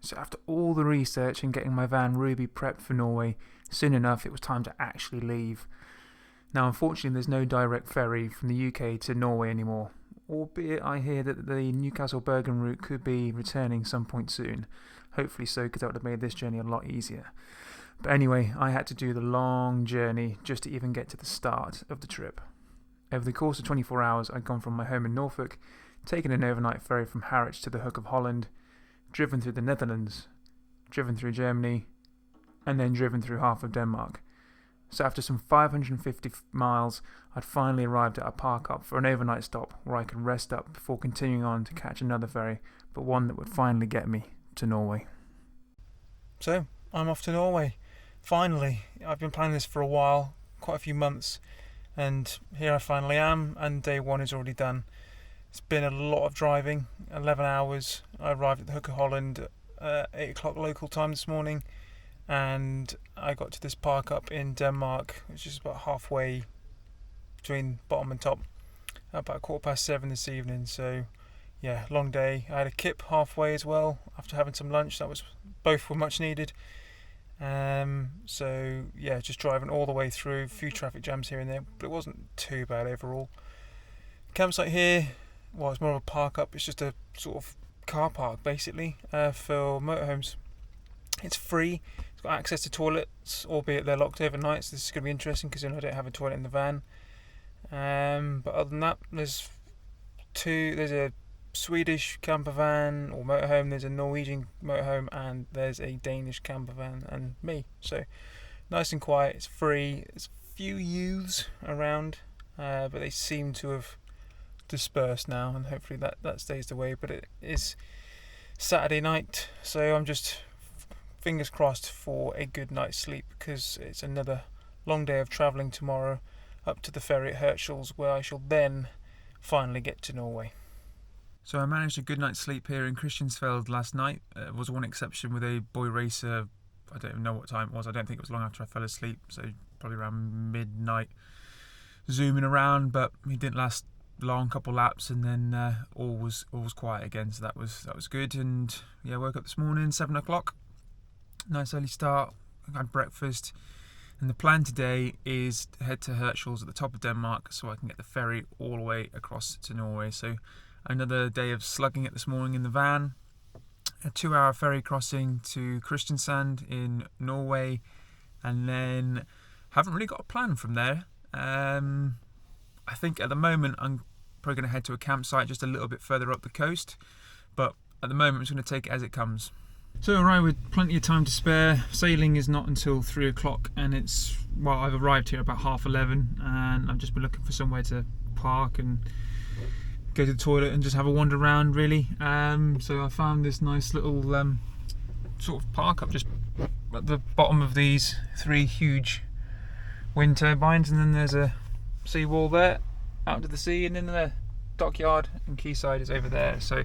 So after all the research and getting my van Ruby prepped for Norway, soon enough it was time to actually leave. Now unfortunately there's no direct ferry from the UK to Norway anymore, albeit I hear that the Newcastle-Bergen route could be returning some point soon. Hopefully so, because that would have made this journey a lot easier. But anyway, I had to do the long journey just to even get to the start of the trip. Over the course of 24 hours, I'd gone from my home in Norfolk, taken an overnight ferry from Harwich to the Hook of Holland, driven through the Netherlands, driven through Germany, and then driven through half of Denmark. So after some 550 miles, I'd finally arrived at a park-up for an overnight stop where I could rest up before continuing on to catch another ferry, but one that would finally get me to Norway. So, I'm off to Norway. Finally. I've been planning this for a while, quite a few months, and here I finally am, and day one is already done. It's been a lot of driving, 11 hours. I arrived at the Hook of Holland at 8 o'clock local time this morning, and I got to this park up in Denmark, which is about halfway between bottom and top, about 7:15 this evening. So yeah, long day. I had a kip halfway as well after having some lunch. Both were much needed. So yeah, just driving all the way through, a few traffic jams here and there, but it wasn't too bad overall. Campsite here, well, it's more of a park up. It's just a sort of car park basically for motorhomes. It's free. It's got access to toilets, albeit they're locked overnight, so this is going to be interesting because I don't have a toilet in the van. But other than that, there's a Swedish camper van or motorhome, there's a Norwegian motorhome, and there's a Danish camper van, and me. So nice and quiet, it's free. There's a few youths around, but they seem to have dispersed now, and hopefully that stays the way. But it is Saturday night, so I'm just fingers crossed for a good night's sleep, because it's another long day of travelling tomorrow up to the ferry at Hirtshals, where I shall then finally get to Norway. So I managed a good night's sleep here in Christiansfeld last night. There was one exception with a boy racer. I don't even know what time it was. I don't think it was long after I fell asleep, so probably around midnight, zooming around, but he didn't last long, couple laps, and then all was quiet again, so that was good. And yeah, woke up this morning 7 o'clock. Nice early start, had breakfast, and the plan today is to head to Hirtshals at the top of Denmark so I can get the ferry all the way across to Norway. So another day of slugging it this morning in the van, a 2-hour ferry crossing to Kristiansand in Norway, and then haven't really got a plan from there. I think at the moment I'm probably going to head to a campsite just a little bit further up the coast, but at the moment I'm just going to take it as it comes. So I arrived with plenty of time to spare. Sailing is not until 3 o'clock, and I've arrived here about 11:30, and I've just been looking for somewhere to park and go to the toilet and just have a wander around really. So I found this nice little sort of park up just at the bottom of these 3 huge wind turbines, and then there's a seawall there out to the sea, and then the dockyard and quayside is over there. So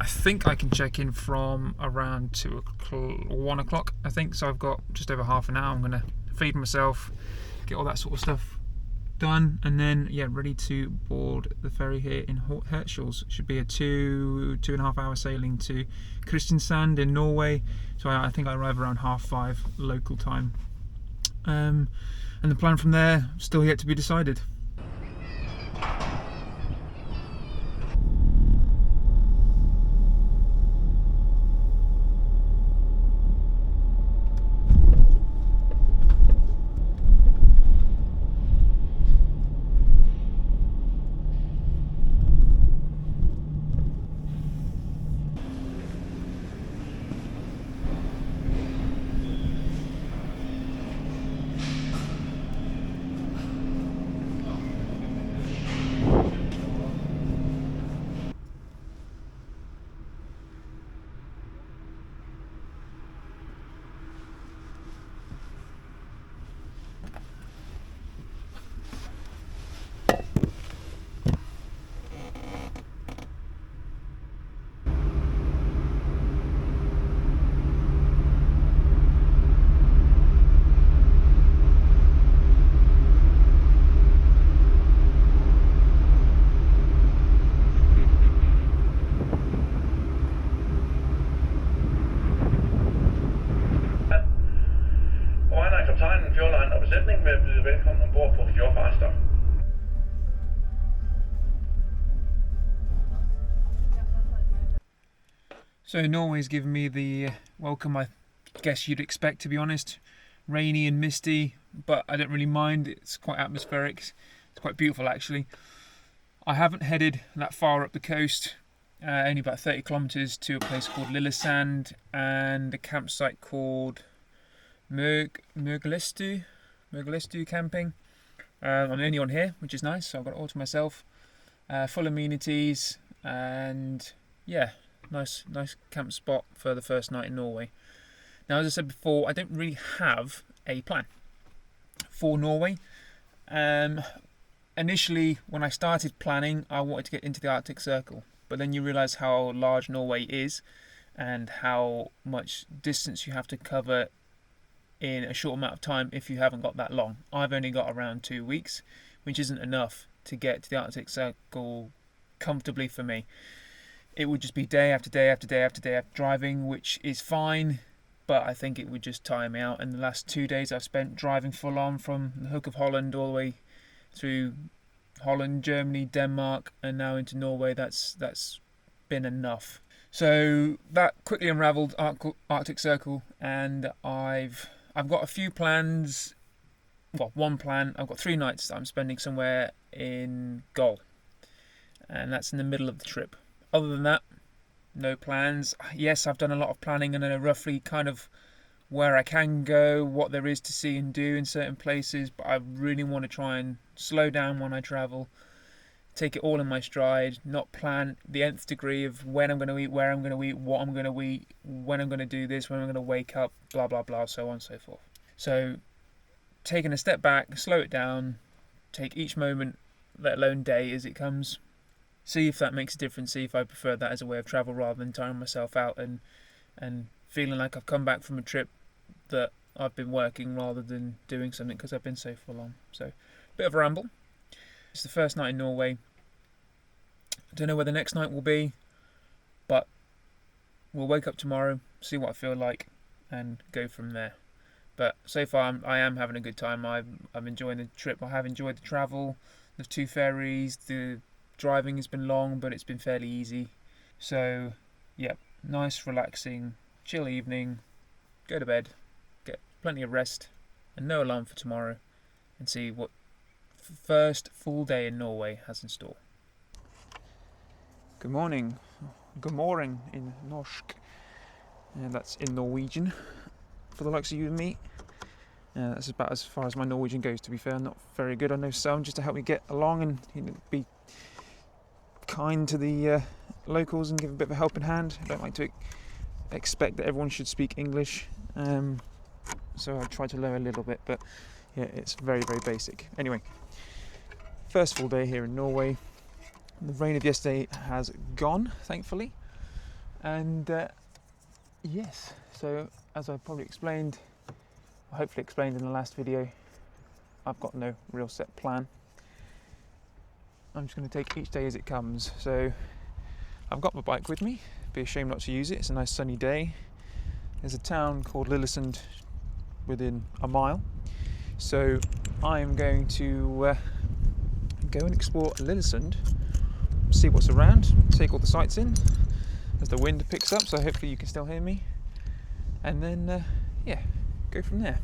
I think I can check in from around 2 o'clock or 1 o'clock, I think. So I've got just over half an hour. I'm going to feed myself, get all that sort of stuff done, and then ready to board the ferry here in Hirtshals. It should be a 2.5 hour sailing to Kristiansand in Norway. So I think I arrive around 5:30 local time. And the plan from there still yet to be decided. So Norway's given me the welcome I guess you'd expect, to be honest. Rainy and misty, but I don't really mind. It's quite atmospheric. It's quite beautiful actually. I haven't headed that far up the coast, only about 30 kilometres to a place called Lillesand and a campsite called Murglestu camping. I'm the only one here, which is nice, so I've got it all to myself. Full amenities, and yeah, nice camp spot for the first night in Norway. Now, as I said before, I don't really have a plan for Norway. Initially, when I started planning, I wanted to get into the Arctic Circle, but then you realise how large Norway is and how much distance you have to cover in a short amount of time if you haven't got that long. I've only got around 2 weeks, which isn't enough to get to the Arctic Circle comfortably for me. It would just be day after day after day after day after driving, which is fine, but I think it would just tire me out. And the last 2 days I've spent driving full on from the Hook of Holland all the way through Holland, Germany, Denmark, and now into Norway. That's been enough. So that quickly unravelled Arctic Circle, and I've got a few plans. Well, one plan. I've got 3 nights that I'm spending somewhere in Gol, and that's in the middle of the trip. Other than that, no plans. Yes, I've done a lot of planning and I know roughly kind of where I can go, what there is to see and do in certain places, but I really want to try and slow down when I travel, take it all in my stride, not plan the nth degree of when I'm going to eat, where I'm going to eat, what I'm going to eat, when I'm going to do this, when I'm going to wake up, blah blah blah, so on and so forth. So taking a step back, slow it down, take each moment, let alone day, as it comes. See if that makes a difference, see if I prefer that as a way of travel rather than tiring myself out and feeling like I've come back from a trip that I've been working rather than doing something because I've been so full on. So, bit of a ramble. It's the first night in Norway. I don't know where the next night will be, but we'll wake up tomorrow, see what I feel like, and go from there. But so far, I am having a good time. I'm enjoying the trip. I have enjoyed the travel, the 2 ferries, the driving has been long, but it's been fairly easy. So, yeah, nice, relaxing, chill evening. Go to bed, get plenty of rest, and no alarm for tomorrow, and see what first full day in Norway has in store. Good morning. Good morning in norsk. And that's in Norwegian for the likes of you and me. That's about as far as my Norwegian goes, to be fair. Not very good. I know some, just to help me get along and be kind to the locals and give a bit of a helping hand. I don't like to expect that everyone should speak English, so I try to learn a little bit, but yeah, it's very basic. Anyway, first full day here in Norway. The rain of yesterday has gone, thankfully, and yes, so as I probably explained, hopefully explained in the last video, I've got no real set plan. I'm just going to take each day as it comes. So I've got my bike with me. Be a shame not to use it. It's a nice sunny day. There's a town called Lillesand within a mile. So I'm going to go and explore Lillesand, see what's around, take all the sights in as the wind picks up, so hopefully you can still hear me. And then, yeah, go from there.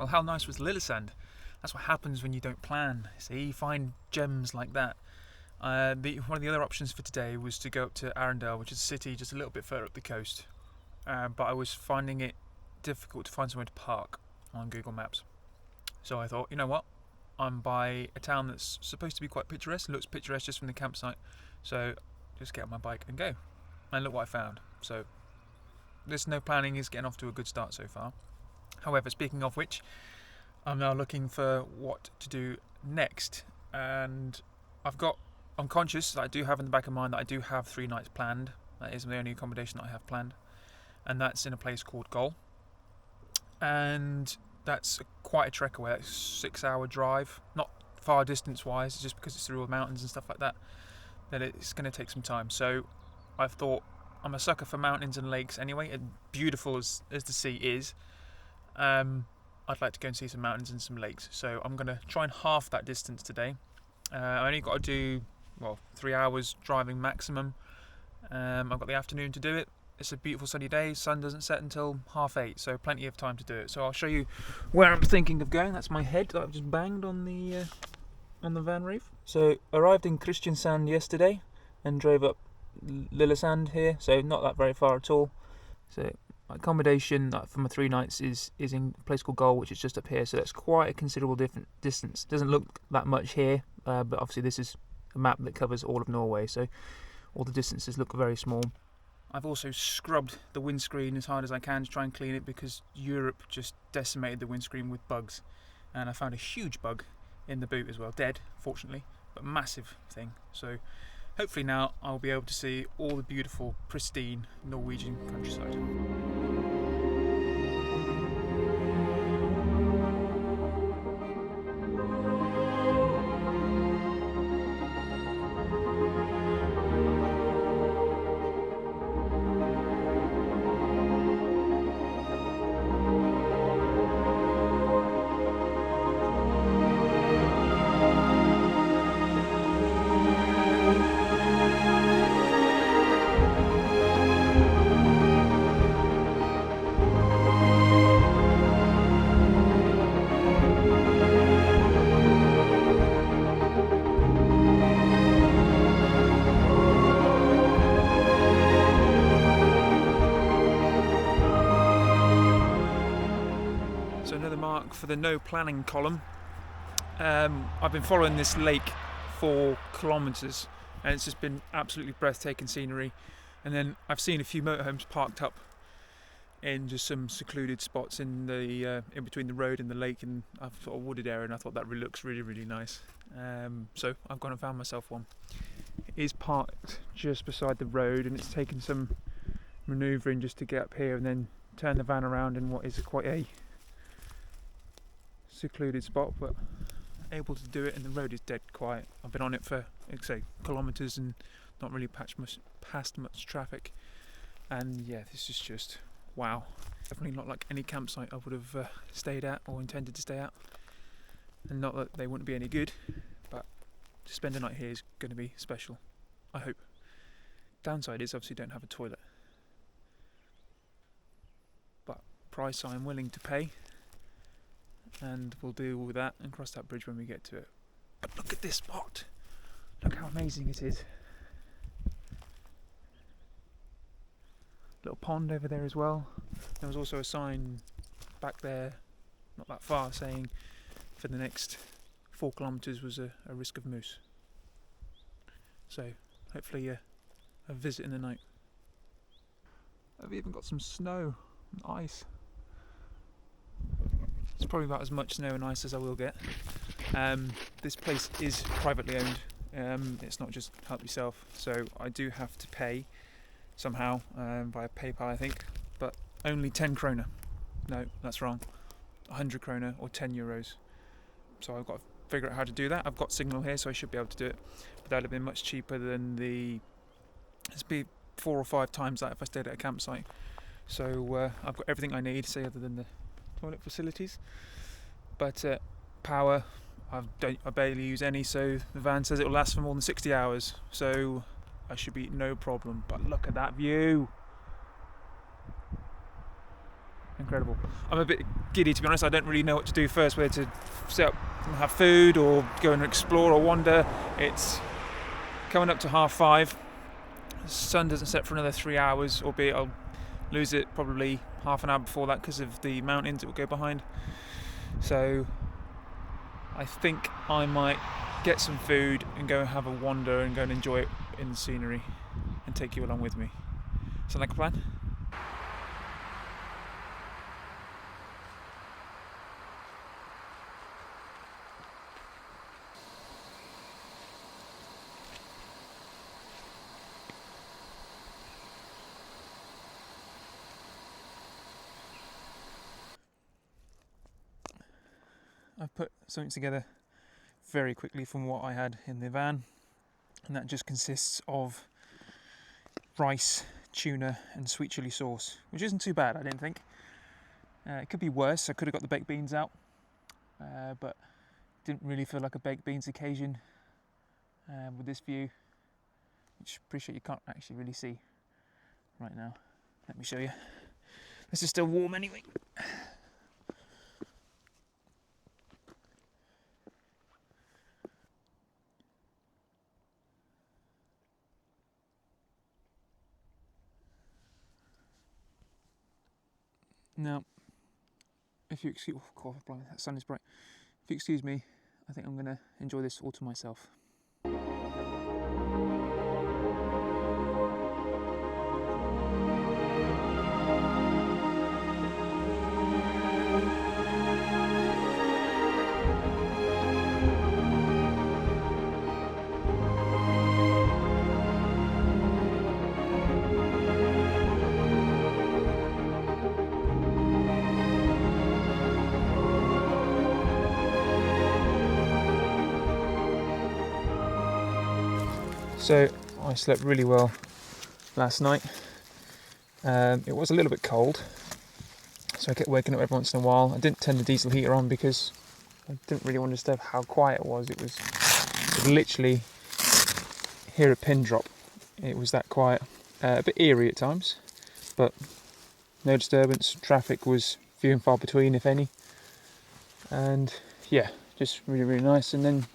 Well, how nice was Lillesand? That's what happens when you don't plan. See, you find gems like that. One of the other options for today was to go up to Arendal, which is a city just a little bit further up the coast. But I was finding it difficult to find somewhere to park on Google Maps. So I thought, you know what? I'm by a town that's supposed to be quite picturesque. It looks picturesque just from the campsite. So just get on my bike and go. And look what I found. So this no planning is getting off to a good start so far. However, speaking of which, I'm now looking for what to do next. And I'm conscious that I do have in the back of mind that I do have 3 nights planned. That is the only accommodation that I have planned. And that's in a place called Gol. And that's quite a trek away. It's a 6-hour drive. Not far distance wise, just because it's through all the mountains and stuff like that. That it's going to take some time. So I've thought, I'm a sucker for mountains and lakes anyway, and beautiful as the sea is. I'd like to go and see some mountains and some lakes. So I'm going to try and half that distance today. I only got to do 3 hours driving maximum. I've got the afternoon to do it. It's a beautiful sunny day. Sun doesn't set until 8:30, so plenty of time to do it. So I'll show you where I'm thinking of going. That's my head that I've just banged on the van roof. So arrived in Kristiansand yesterday and drove up Lillesand here, so not that very far at all. So my accommodation for my 3 nights is in a place called Gol, which is just up here, so that's quite a considerable different distance. Doesn't look that much here, but obviously this is a map that covers all of Norway, so all the distances look very small. I've also scrubbed the windscreen as hard as I can to try and clean it, because Europe just decimated the windscreen with bugs, and I found a huge bug in the boot as well, dead fortunately, but massive thing. So hopefully now I'll be able to see all the beautiful, pristine Norwegian countryside. So another mark for the no planning column. I've been following this lake for kilometres, and it's just been absolutely breathtaking scenery. And then I've seen a few motorhomes parked up in just some secluded spots in the in between the road and the lake, and a sort of wooded area, and I thought that looks really, really nice. So I've gone and found myself one. It is parked just beside the road, and it's taken some manoeuvring just to get up here and then turn the van around in what is quite a secluded spot, but able to do it, and the road is dead quiet. I've been on it for, like I say, kilometres and not really passed much traffic, and yeah, this is just wow. Definitely not like any campsite I would have stayed at or intended to stay at, and not that they wouldn't be any good, but to spend a night here is going to be special, I hope. Downside is obviously don't have a toilet, but price I'm willing to pay, and we'll deal with that and cross that bridge when we get to it. But look at this spot, look how amazing it is. Little pond over there as well. There was also a sign back there, not that far, saying for the next 4 kilometres was a risk of moose. So hopefully a visit in the night. I've even got some snow and ice. It's probably about as much snow and ice as I will get. This place is privately owned. It's not just help yourself, so I do have to pay somehow via PayPal, I think, but only 10 kroner. No, that's wrong. 100 kroner or 10 euros. So I've got to figure out how to do that. I've got Signal here, so I should be able to do it. But that would have been much cheaper than it'd be 4 or 5 times that if I stayed at a campsite. So I've got everything I need, say, other than the toilet facilities. But power, I barely use any, so the van says it will last for more than 60 hours. So I should be no problem. But look at that view. incredible. I'm a bit giddy, to be honest. I don't really know what to do first, whether to set up and have food or go and explore or wander. It's coming up to 5:30. The sun doesn't set for another 3 hours, albeit I'll lose it probably half an hour before that because of the mountains that will go behind. So I think I might get some food and go and have a wander and go and enjoy it in the scenery and take you along with me. Sound like a plan? I've put something together very quickly from what I had in the van, and that just consists of rice, tuna and sweet chilli sauce, which isn't too bad, I didn't think. It could be worse. I could have got the baked beans out, but didn't really feel like a baked beans occasion with this view, which I appreciate you can't actually really see right now. Let me show you. This is still warm anyway. Now, if you excuse, oh God, that sun is bright. If you excuse me, I think I'm going to enjoy this all to myself. So I slept really well last night. It was a little bit cold, so I kept waking up every once in a while. I didn't turn the diesel heater on because I didn't really want to disturb how quiet it was. It was literally hear a pin drop. It was that quiet. A bit eerie at times, but no disturbance. Traffic was few and far between, if any. And yeah, just really, really nice. And then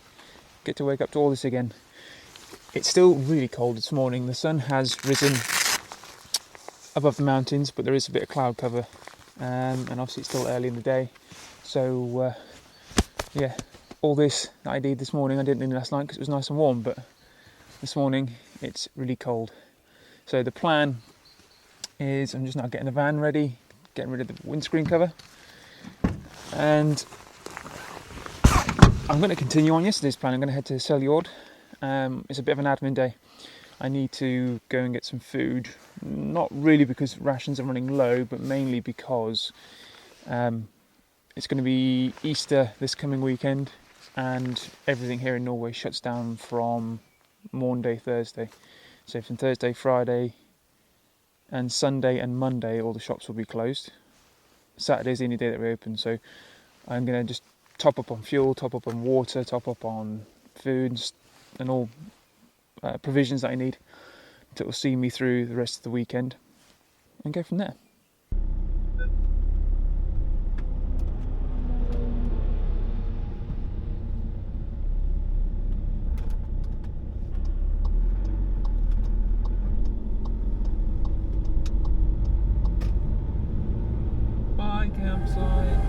get to wake up to all this again. It's still really cold this morning. The sun has risen above the mountains, but there is a bit of cloud cover, and obviously it's still early in the day. So yeah, all this that I did this morning I didn't do last night because it was nice and warm, but this morning it's really cold. So the plan is I'm just now getting the van ready, getting rid of the windscreen cover, and I'm going to continue on yesterday's plan. I'm going to head to Selyord. It's a bit of an admin day. I need to go and get some food, not really because rations are running low, but mainly because it's going to be Easter this coming weekend, and everything here in Norway shuts down from Maunday Thursday. So from Thursday, Friday and Sunday and Monday all the shops will be closed. Saturday's the only day that we're open, so I'm going to just top up on fuel, top up on water, top up on food and all provisions that I need that will see me through the rest of the weekend and go from there. Bye, campsite.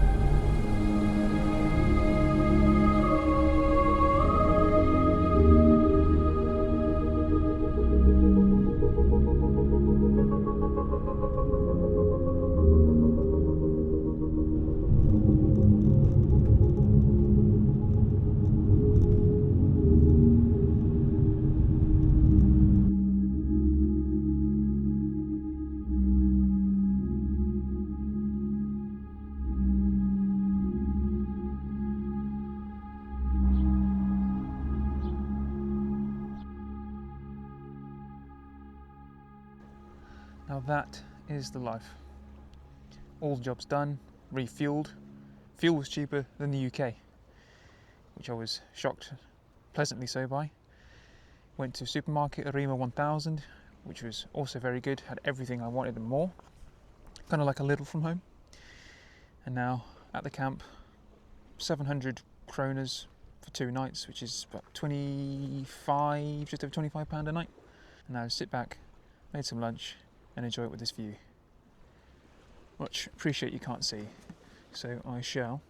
Now that is the life. All the jobs done, refueled. Fuel was cheaper than the UK, which I was shocked, pleasantly so by. Went to supermarket Arima 1000, which was also very good, had everything I wanted and more. Kind of like a Lidl from home. And now at the camp, 700 kroners for 2 nights, which is about 25, just over £25 a night. And now sit back, made some lunch, and enjoy it with this view. Much appreciate you can't see, so I shall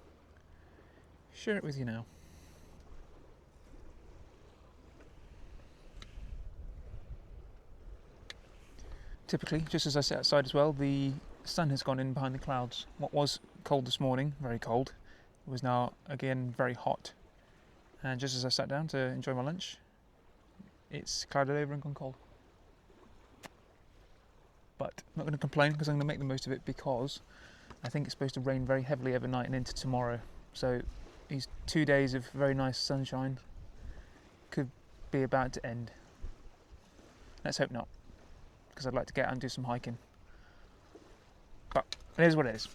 share it with you now. Typically, just as I sit outside as well, the sun has gone in behind the clouds. What was cold this morning, very cold, was now again very hot. And just as I sat down to enjoy my lunch, it's clouded over and gone cold. But I'm not going to complain because I'm going to make the most of it, because I think it's supposed to rain very heavily overnight and into tomorrow. So these 2 days of very nice sunshine could be about to end. Let's hope not, because I'd like to get out and do some hiking. But it is what it is.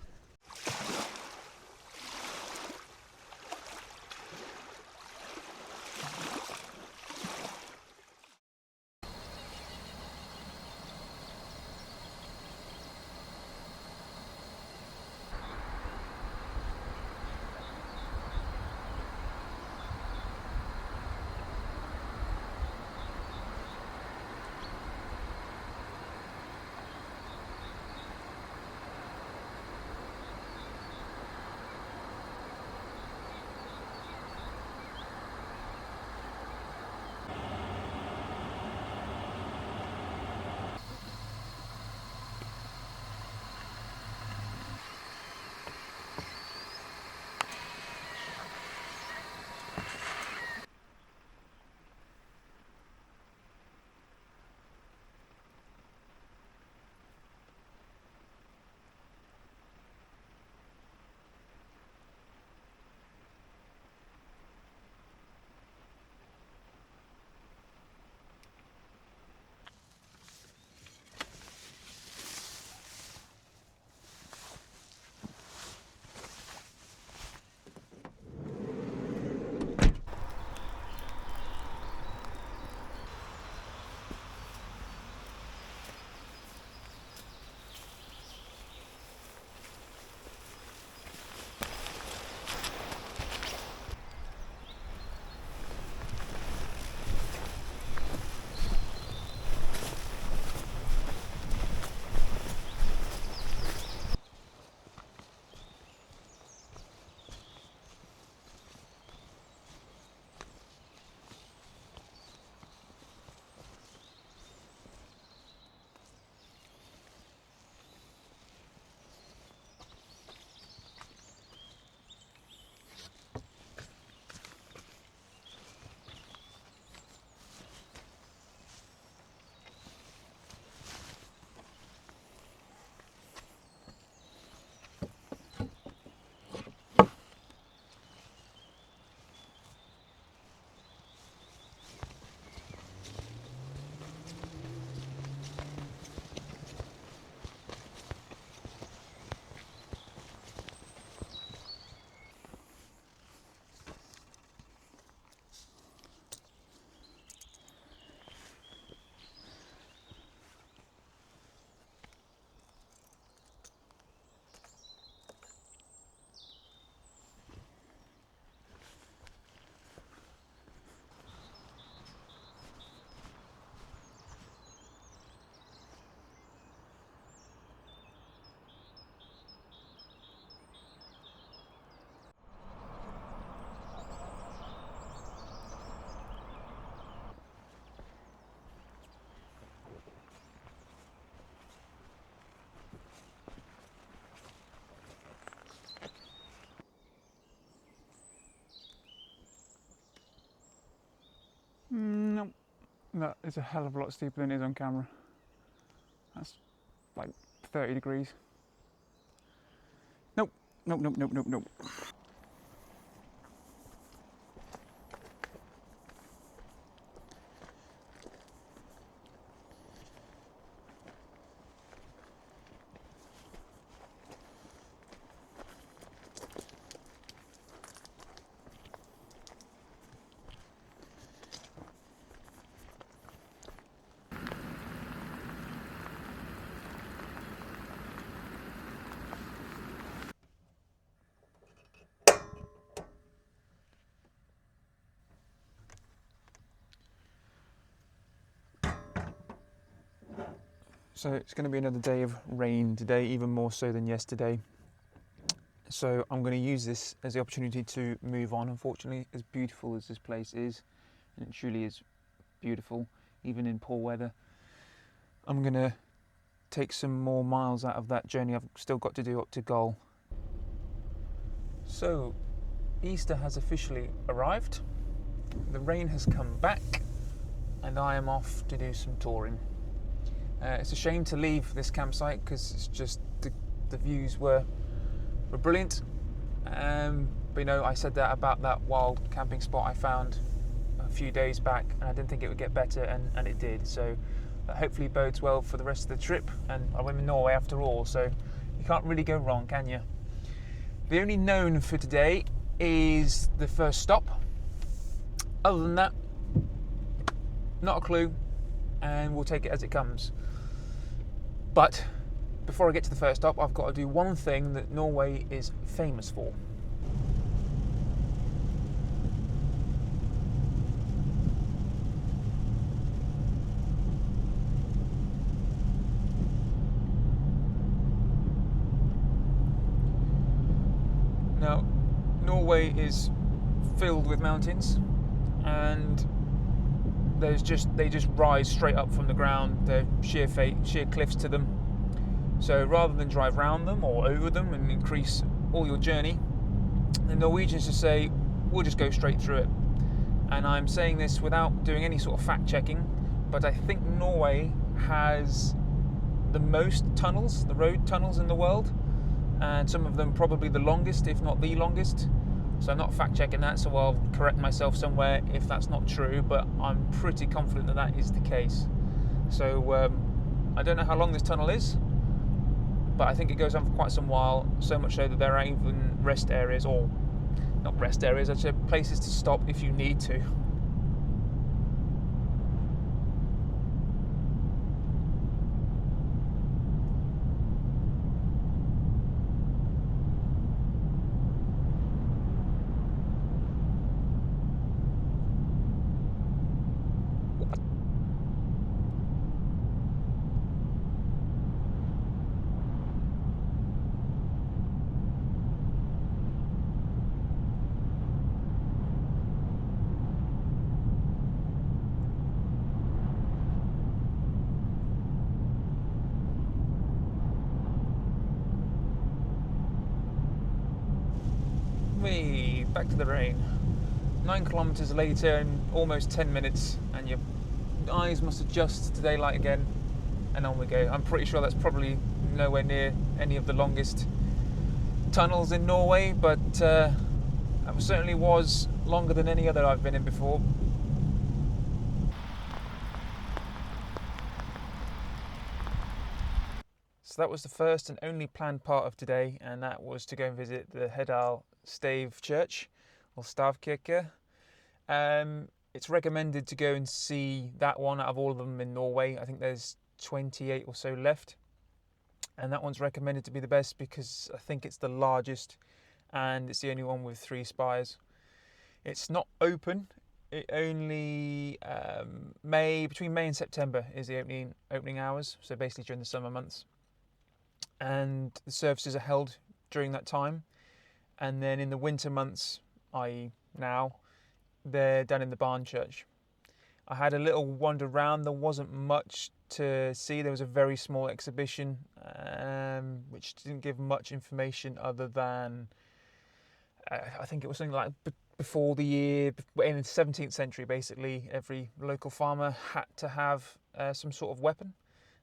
No, that is a hell of a lot steeper than it is on camera. That's like 30 degrees. Nope, nope, nope, nope, nope, nope. So it's going to be another day of rain today, even more so than yesterday. So I'm going to use this as the opportunity to move on. Unfortunately, as beautiful as this place is, and it truly is beautiful, even in poor weather, I'm going to take some more miles out of that journey I've still got to do up to goal. So Easter has officially arrived, the rain has come back, and I am off to do some touring. It's a shame to leave this campsite because it's just the views were brilliant. But you know, I said that about that wild camping spot I found a few days back, and I didn't think it would get better, and it did. So that hopefully bodes well for the rest of the trip. And I'm in Norway after all, so you can't really go wrong, can you? The only known for today is the first stop. Other than that, not a clue, and we'll take it as it comes. But before I get to the first stop, I've got to do one thing that Norway is famous for. Now, Norway is filled with mountains, and they just rise straight up from the ground. They're sheer cliffs to them. So rather than drive round them or over them and increase all your journey, the Norwegians just say, we'll just go straight through it. And I'm saying this without doing any sort of fact checking, but I think Norway has the most tunnels, the road tunnels in the world, and some of them probably the longest, if not the longest. So I'm not fact checking that, so I'll correct myself somewhere if that's not true, but I'm pretty confident that that is the case. So I don't know how long this tunnel is, but I think it goes on for quite some while, so much so that there are even rest areas, or not rest areas, actually places to stop if you need to. Back to the rain. 9 kilometres later in almost 10 minutes, and your eyes must adjust to daylight again, and on we go. I'm pretty sure that's probably nowhere near any of the longest tunnels in Norway, but that certainly was longer than any other I've been in before. So that was the first and only planned part of today, and that was to go and visit the Hedal Stave Church, or Stavkirke. It's recommended to go and see that one out of all of them in Norway. I think there's 28 or so left, and that one's recommended to be the best because I think it's the largest and it's the only one with 3 spires. It's not open. It only between May and September is the opening hours, so basically during the summer months, and the services are held during that time. And then in the winter months, i.e. now, they're done in the barn church. I had a little wander around. There wasn't much to see. There was a very small exhibition, which didn't give much information other than I think it was something like before the year, in the 17th century, basically, every local farmer had to have some sort of weapon.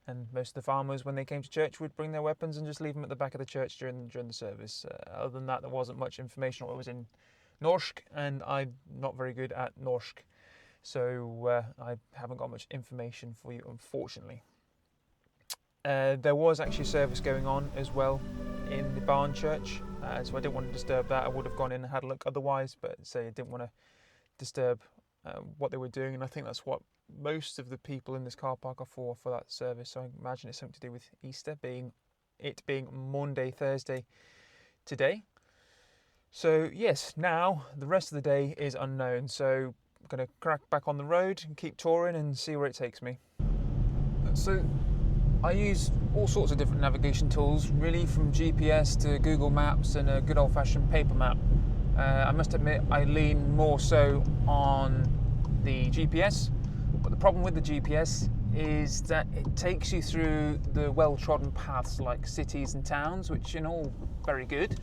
And most of the farmers, when they came to church, would bring their weapons and just leave them at the back of the church during the service. Other than that, there wasn't much information. It was in Norsk, and I'm not very good at Norsk, so I haven't got much information for you, unfortunately. There was actually a service going on as well in the barn church, so I didn't want to disturb that. I would have gone in and had a look otherwise, but I didn't want to disturb what they were doing, and I think that's what most of the people in this car park are for that service. So I imagine it's something to do with Easter, being Monday, Thursday today. So yes, now the rest of the day is unknown, so I'm going to crack back on the road and keep touring and see where it takes me. So I use all sorts of different navigation tools, really, from GPS to Google Maps and a good old-fashioned paper map. I must admit I lean more so on the GPS, but the problem with the GPS is that it takes you through the well-trodden paths like cities and towns, which are all very good,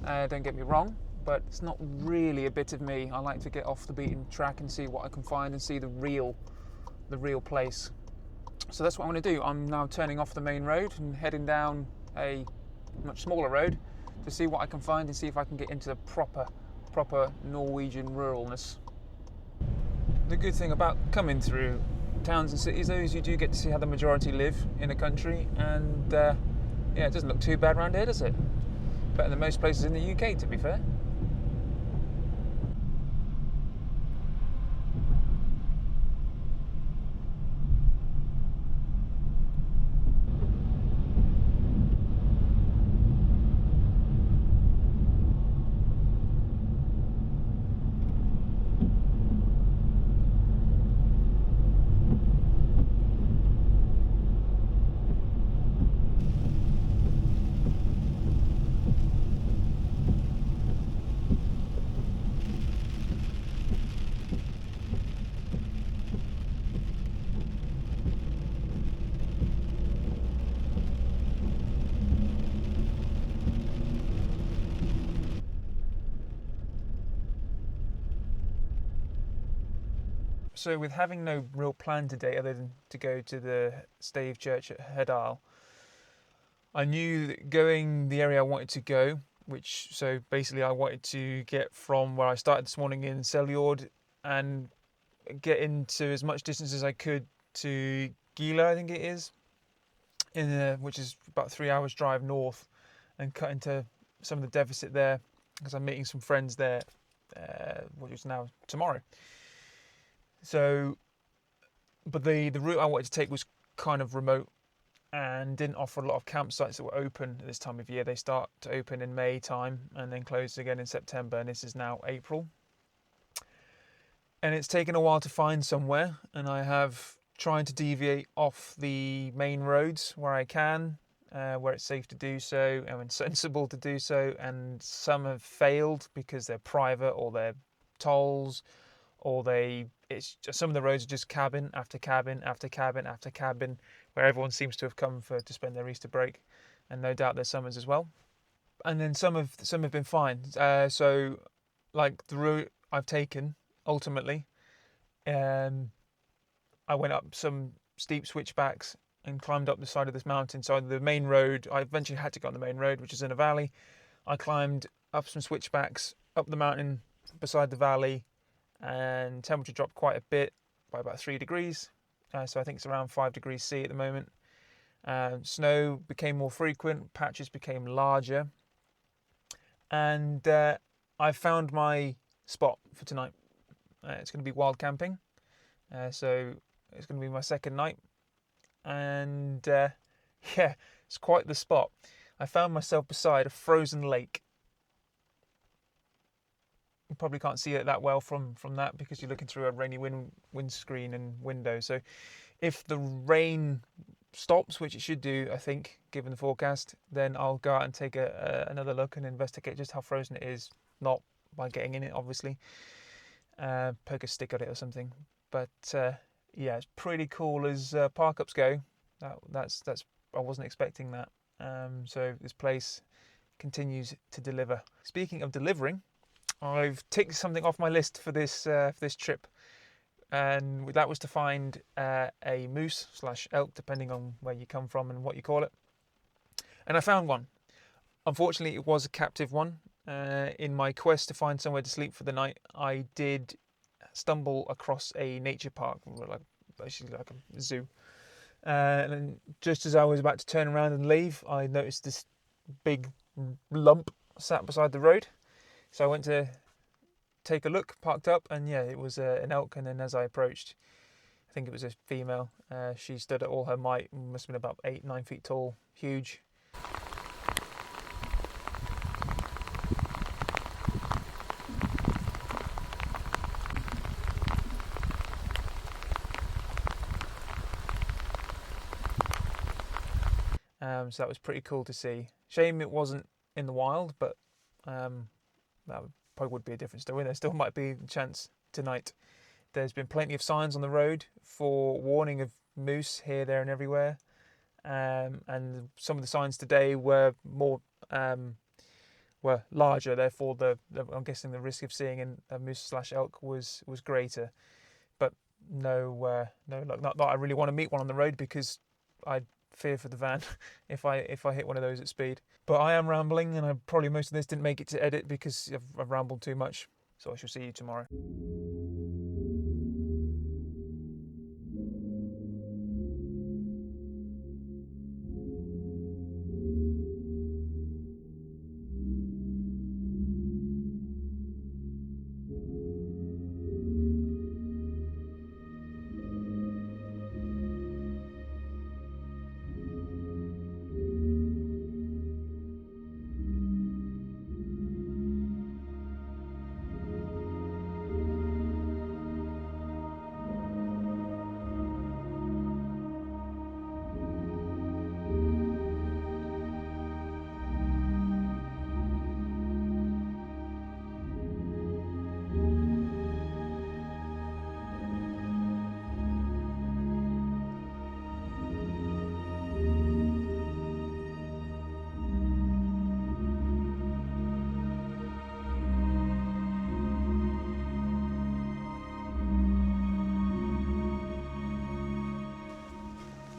don't get me wrong, but it's not really a bit of me. I like to get off the beaten track and see what I can find and see the real place. So that's what I'm going to do. I'm now turning off the main road and heading down a much smaller road to see what I can find and see if I can get into the proper Norwegian ruralness. The good thing about coming through towns and cities, though, is you do get to see how the majority live in a country, and it doesn't look too bad around here, does it? Better than most places in the UK, to be fair. So with having no real plan today other than to go to the Stave Church at Hedal, I knew that going the area I wanted to go, so basically I wanted to get from where I started this morning in Seljord and get into as much distance as I could to Gila, I think it is, which is about 3 hours drive north, and cut into some of the deficit there because I'm meeting some friends there, which is now tomorrow. So, but the route I wanted to take was kind of remote and didn't offer a lot of campsites that were open at this time of year. They start to open in May time and then close again in September, and this is now April. And it's taken a while to find somewhere, and I have tried to deviate off the main roads where I can, where it's safe to do so and sensible to do so, and some have failed because they're private or they're tolls, or some of the roads are just cabin after cabin after cabin after cabin, where everyone seems to have come to spend their Easter break, and no doubt there's summers as well. And then some have been fine. So, like the route I've taken, ultimately, I went up some steep switchbacks and climbed up the side of this mountain. So the main road, I eventually had to go on the main road, which is in a valley. I climbed up some switchbacks, up the mountain beside the valley, and temperature dropped quite a bit by about 3 degrees. So I think it's around 5 degrees C at the moment. Snow became more frequent, patches became larger, and I found my spot for tonight. It's going to be wild camping, so it's going to be my second night, and it's quite the spot. I found myself beside a frozen lake. You probably can't see it that well from that because you're looking through a rainy windscreen and window. So if the rain stops, which it should do, I think, given the forecast, then I'll go out and take another look and investigate just how frozen it is, not by getting in it, obviously. Poke a stick at it or something. But it's pretty cool as park-ups go. That's I wasn't expecting that. So this place continues to deliver. Speaking of delivering, I've ticked something off my list for this trip, and that was to find a moose/elk, depending on where you come from and what you call it. And I found one. Unfortunately, it was a captive one. In my quest to find somewhere to sleep for the night, I did stumble across a nature park, basically like a zoo. And then just as I was about to turn around and leave, I noticed this big lump sat beside the road. So I went to take a look, parked up, and it was an elk. And then as I approached, I think it was a female. She stood at all her might, must have been about 8-9 feet tall, huge. So that was pretty cool to see. Shame it wasn't in the wild, but that probably would be a different story. There still might be a chance tonight. There's been plenty of signs on the road for warning of moose here, there and everywhere. And some of the signs today were were larger, therefore I'm guessing the risk of seeing a moose/elk was greater. But no luck. Not that I really want to meet one on the road, because I'd fear for the van if I hit one of those at speed. But I am rambling, and most of this didn't make it to edit because I've rambled too much. So I shall see you tomorrow.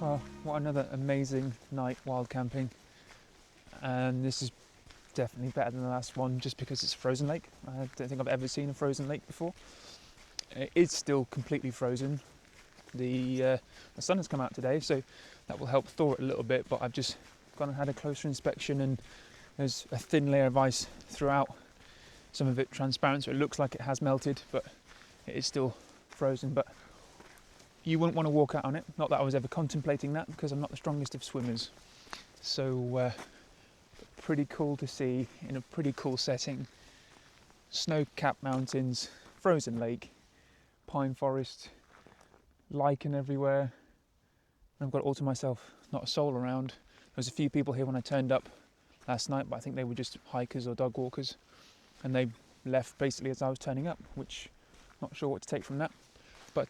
Well, what another amazing night wild camping. And this is definitely better than the last one, just because it's a frozen lake. I don't think I've ever seen a frozen lake before. It is still completely frozen. The sun has come out today, so that will help thaw it a little bit, but I've just gone and had a closer inspection, and there's a thin layer of ice throughout, some of it transparent, so it looks like it has melted, but it is still frozen. But you wouldn't want to walk out on it. Not that I was ever contemplating that, because I'm not the strongest of swimmers. So pretty cool to see in a pretty cool setting. Snow-capped mountains, frozen lake, pine forest, lichen everywhere. And I've got it all to myself, not a soul around. There was a few people here when I turned up last night, but I think they were just hikers or dog walkers, and they left basically as I was turning up, which I'm not sure what to take from that. But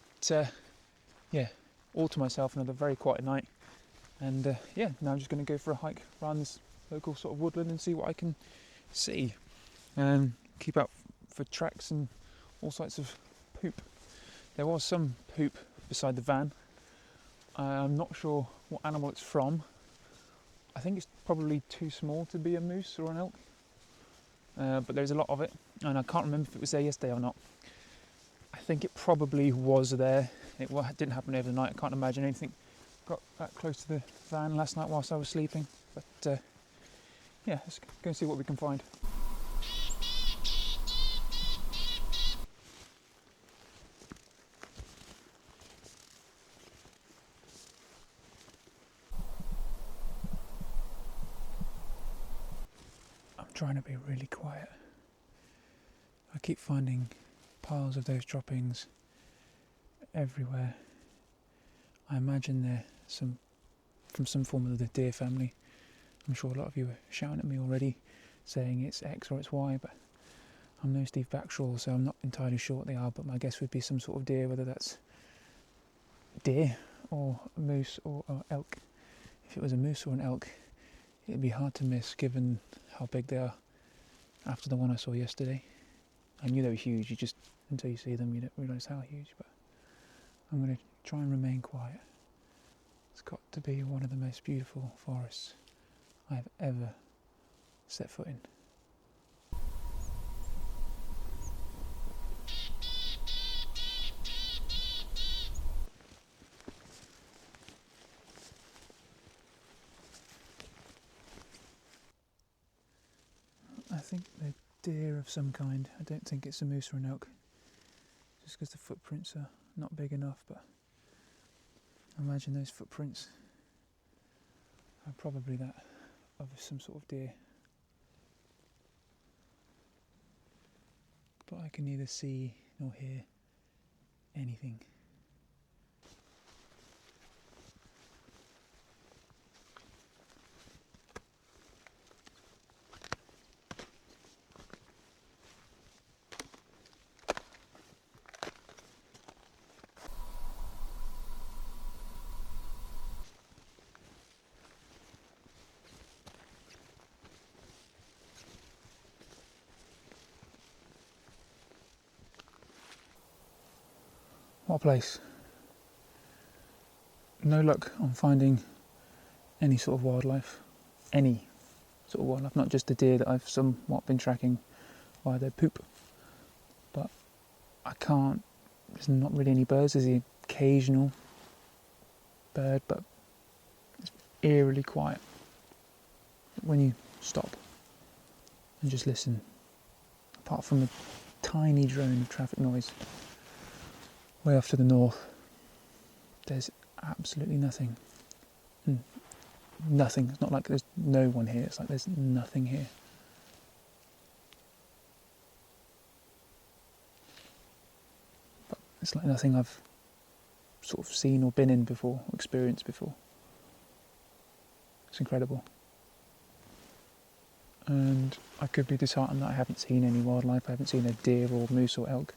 yeah, all to myself, another very quiet night. And yeah, now I'm just going to go for a hike around this local sort of woodland and see what I can see. And keep out for tracks and all sorts of poop. There was some poop beside the van. I'm not sure what animal it's from. I think it's probably too small to be a moose or an elk. But there's a lot of it, and I can't remember if it was there yesterday or not. I think it probably was there. It didn't happen overnight. I can't imagine anything got that close to the van last night whilst I was sleeping. But yeah, let's go and see what we can find. I'm trying to be really quiet. I keep finding piles of those droppings everywhere. I imagine they're from some form of the deer family. I'm sure a lot of you are shouting at me already, saying it's X or it's Y, but I'm no Steve Backshall, so I'm not entirely sure what they are, but my guess would be some sort of deer, whether that's deer or a moose or elk. If it was a moose or an elk, it'd be hard to miss given how big they are after the one I saw yesterday. I knew they were huge, until you see them you don't realise how huge, but I'm going to try and remain quiet. It's got to be one of the most beautiful forests I've ever set foot in. I think they're deer of some kind. I don't think it's a moose or an elk, just because the footprints are not big enough, but I imagine those footprints are probably that of some sort of deer. But I can neither see nor hear anything. What a place. No luck on finding any sort of wildlife. Any sort of wildlife, not just the deer that I've somewhat been tracking via their poop. But I can't, there's not really any birds. There's the occasional bird, but it's eerily quiet when you stop and just listen. Apart from a tiny drone of traffic noise way off to the north, there's absolutely nothing. Nothing. It's not like there's no one here, it's like there's nothing here. But it's like nothing I've sort of seen or been in before, or experienced before. It's incredible. And I could be disheartened that I haven't seen any wildlife. I haven't seen a deer or moose or elk.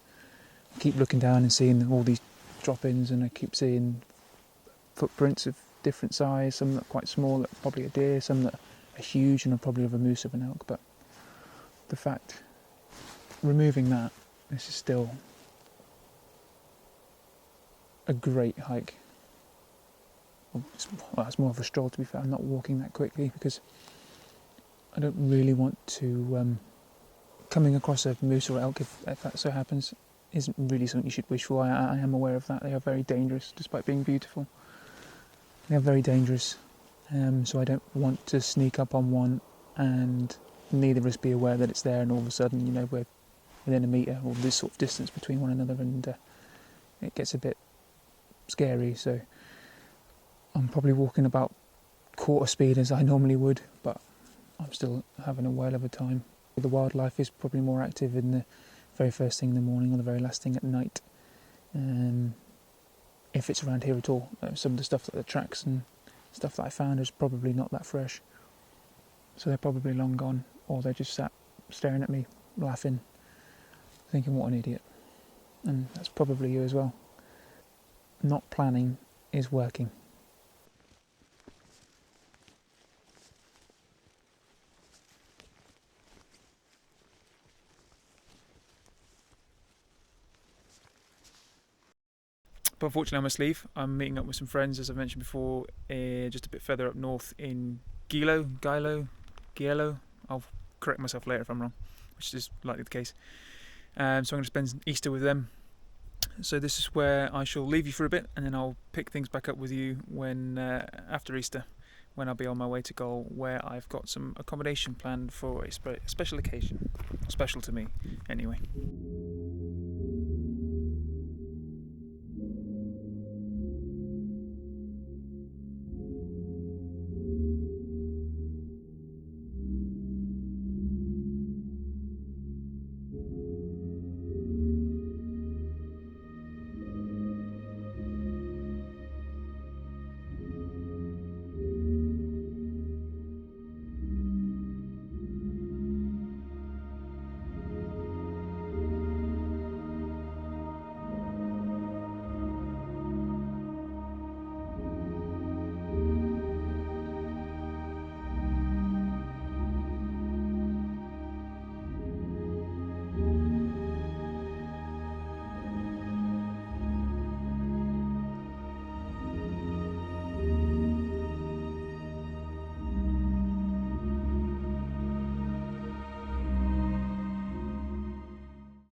I keep looking down and seeing all these drop-ins, and I keep seeing footprints of different size, some that are quite small, that are probably a deer, some that are huge and are probably of a moose or an elk. But the fact, removing that, this is still a great hike. Well, it's more of a stroll, to be fair. I'm not walking that quickly because I don't really want to, coming across a moose or elk, if that so happens, isn't really something you should wish for. I am aware of that. They are very dangerous, despite being beautiful. They are very dangerous, so I don't want to sneak up on one and neither of us be aware that it's there, and all of a sudden, we're within a metre or this sort of distance between one another, and it gets a bit scary. So I'm probably walking about quarter speed as I normally would, but I'm still having a whale of a time. The wildlife is probably more active in the very first thing in the morning or the very last thing at night. If it's around here at all. Some of the stuff, like the tracks and stuff that I found, is probably not that fresh. So they're probably long gone, or they're just sat staring at me, laughing, thinking what an idiot. And that's probably you as well. Not planning is working. But unfortunately I must leave. I'm meeting up with some friends, as I mentioned before, just a bit further up north in Gielo. I'll correct myself later if I'm wrong, which is likely the case. So I'm going to spend Easter with them. So this is where I shall leave you for a bit, and then I'll pick things back up with you when after Easter, when I'll be on my way to Goal, where I've got some accommodation planned for a special occasion. Special to me, anyway.